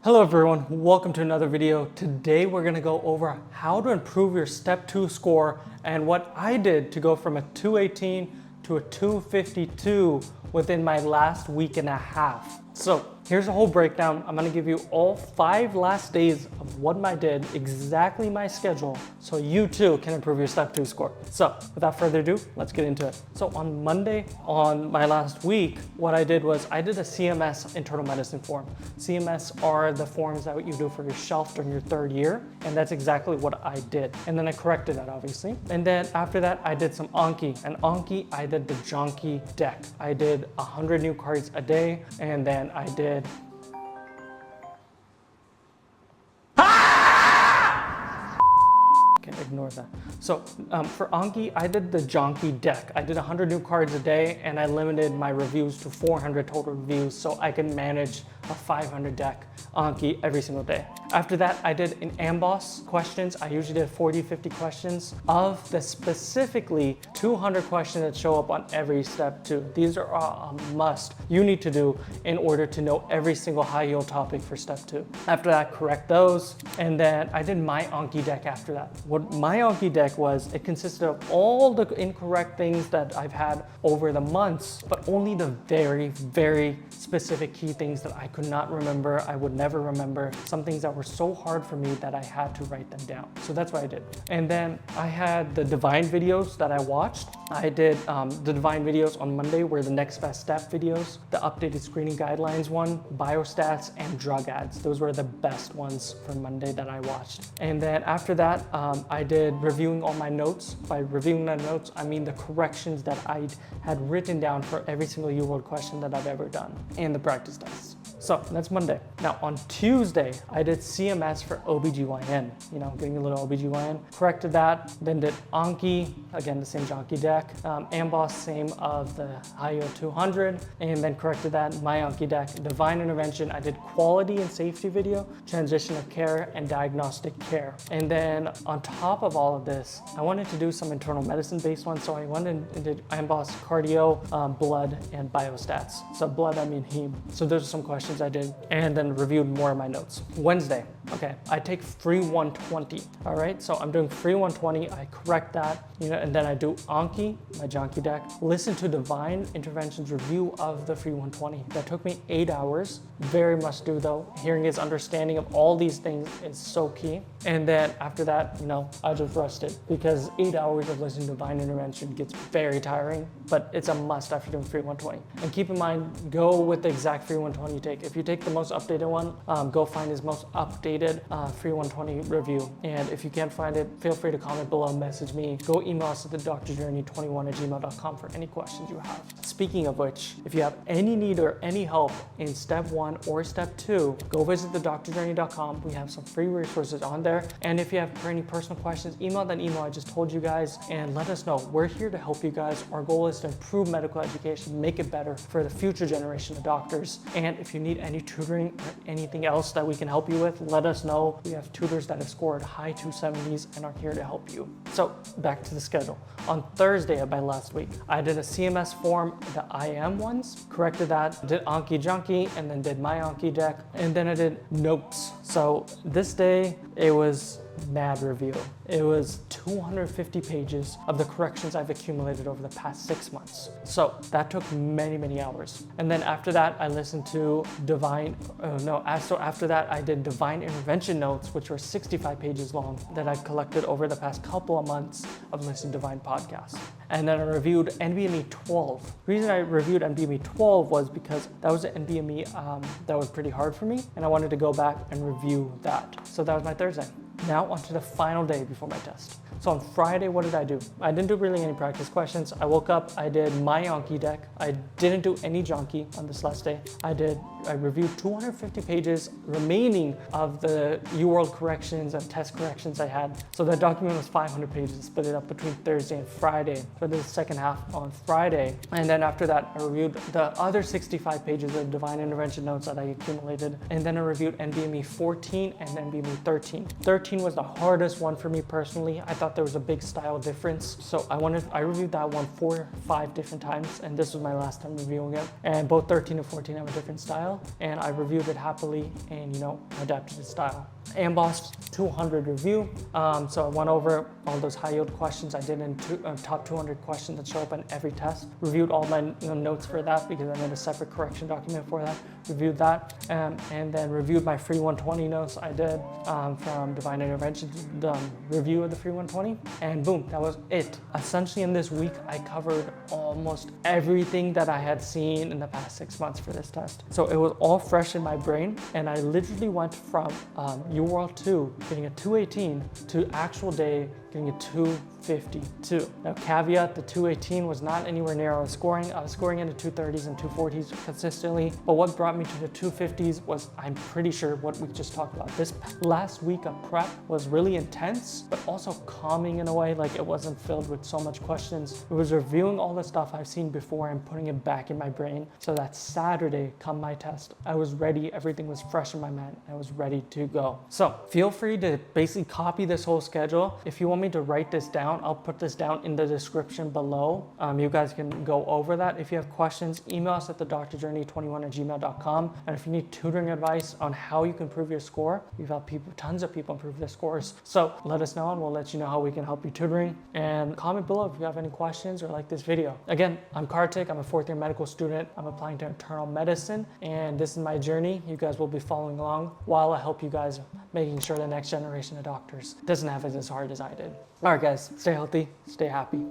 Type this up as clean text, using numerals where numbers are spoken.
Hello everyone, welcome to another video. Today we're going to go over how to improve your step 2 score and what I did to go from a 218 to a 252 within my last week and a half. So here's a whole breakdown. I'm going to give you all 5 last days of what I did, exactly my schedule, so you too can improve your step 2 score. So without further ado, let's get into it. So on Monday, on my last week, what I did was I did a CMS internal medicine form. CMS are the forms that you do for your shelf during your 3rd year, and that's exactly what I did. And then I corrected that, obviously. And then after that, I did some Anki. And Anki, I did the Jonky deck. I did 100 new cards a day, and then I did ignore that. So for Anki, I did the Jonky deck. I did 100 new cards a day, and I limited my reviews to 400 total reviews so I can manage a 500 deck Anki every single day. After that, I did an Amboss questions. I usually did 40, 50 questions of the specifically 200 questions that show up on every step 2. These are a must you need to do in order to know every single high yield topic for step 2. After that, correct those. And then I did my Anki deck after that. What my Anki deck was, it consisted of all the incorrect things that I've had over the months, but only the very, very specific key things that I could not remember, I would never remember, some things that were so hard for me that I had to write them down. So that's what I did. And then I had the Divine videos that I watched. I did the Divine videos on Monday were the next best step videos, the updated screening guidelines one, Biostats, and drug ads. Those were the best ones for Monday that I watched. And then after that, I did reviewing all my notes. By reviewing the notes, I mean the corrections that I had written down for every single U-World question that I've ever done and the practice tests. So that's Monday. Now on Tuesday, I did CMS for OBGYN, getting a little OBGYN, corrected that, then did Anki, again, the same Jonky deck, Amboss, same of the IO 200, and then corrected that, my Anki deck, Divine Intervention, I did quality and safety video, transition of care, and diagnostic care. And then on top of all of this, I wanted to do some internal medicine based ones, so I went and did Amboss, cardio, blood, and biostats. So blood, I mean heme. So those are some questions I did, and then reviewed more of my notes. Wednesday, okay, I take free 120, all right? So I'm doing free 120, I correct that, and then I do Anki, my Jonky deck, listen to Divine Intervention's review of the free 120. That took me 8 hours, very must do though. Hearing his understanding of all these things is so key. And then after that, I just rushed because 8 hours of listening to Divine Intervention gets very tiring, but it's a must after doing free 120. And keep in mind, go with the exact free 120 you take. If you take the most updated one, go find his most updated free 120 review. And if you can't find it, feel free to comment below, message me, go email us at thedrjourney21@gmail.com for any questions you have. Speaking of which, if you have any need or any help in step 1 or step 2, go visit thedrjourney.com. We have some free resources on there. And if you have any personal questions, email that email I just told you guys and let us know. We're here to help you guys. Our goal is to improve medical education, make it better for the future generation of doctors. And if you need any tutoring or anything else that we can help you with, let us know. We have tutors that have scored high 270s and are here to help you. So back to the schedule. On Thursday of my last week, I did a CMS form, the IM ones, corrected that, did Anki Jonky, and then did my Anki deck, and then I did notes. So this day, it was mad review. It was 250 pages of the corrections I've accumulated over the past 6 months. So that took many, many hours. And then after that, I listened to after that, I did Divine Intervention notes, which were 65 pages long that I've collected over the past couple of months of listening to Divine podcasts. And then I reviewed NBME 12. The reason I reviewed NBME 12 was because that was an NBME that was pretty hard for me, and I wanted to go back and review that. So that was my Thursday. Now onto the final day before my test. So on Friday, what did I do? I didn't do really any practice questions. I woke up, I did my Anki deck. I didn't do any Jonky on this last day. I reviewed 250 pages remaining of the U-World corrections and test corrections I had. So that document was 500 pages, split it up between Thursday and Friday. So the second half on Friday. And then after that, I reviewed the other 65 pages of Divine Intervention notes that I accumulated. And then I reviewed NBME 14 and NBME 13. 13 was the hardest one for me personally. I thought there was a big style difference. So I reviewed that one 4 or 5 different times, and this was my last time reviewing it. And both 13 and 14 have a different style. style, and I reviewed it happily and, you know, adapted the style. Amboss 200 review. So I went over all those high yield questions I did in top 200 questions that show up in every test. Reviewed all my notes for that because I made a separate correction document for that. Reviewed that, and then reviewed my free 120 notes I did from Divine Intervention, the review of the free 120, and boom, that was it. Essentially in this week, I covered almost everything that I had seen in the past 6 months for this test. So it was all fresh in my brain, and I literally went from UWorld 2 getting a 218 to actual day getting a 252. Now caveat, the 218 was not anywhere near I was scoring. I was scoring in the 230s and 240s consistently, but what brought me to the 250s was, I'm pretty sure, what we just talked about. This last week of prep was really intense, but also calming in a way. Like, it wasn't filled with so much questions. It was reviewing all the stuff I've seen before and putting it back in my brain, so that Saturday, come my test, I was ready. Everything was fresh in my mind. I was ready to go. So feel free to basically copy this whole schedule. If you want me to write this down, I'll put this down in the description below. You guys can go over that. If you have questions, email us at thedrjourney21@gmail.com. And if you need tutoring advice on how you can improve your score, we've had tons of people improve their scores. So let us know and we'll let you know how we can help you tutoring. And comment below if you have any questions or like this video. Again, I'm Kartik. I'm a 4th year medical student. I'm applying to internal medicine, and this is my journey. You guys will be following along while I help you guys making sure the next generation of doctors doesn't have it as hard as I did. All right, guys, stay healthy, stay happy.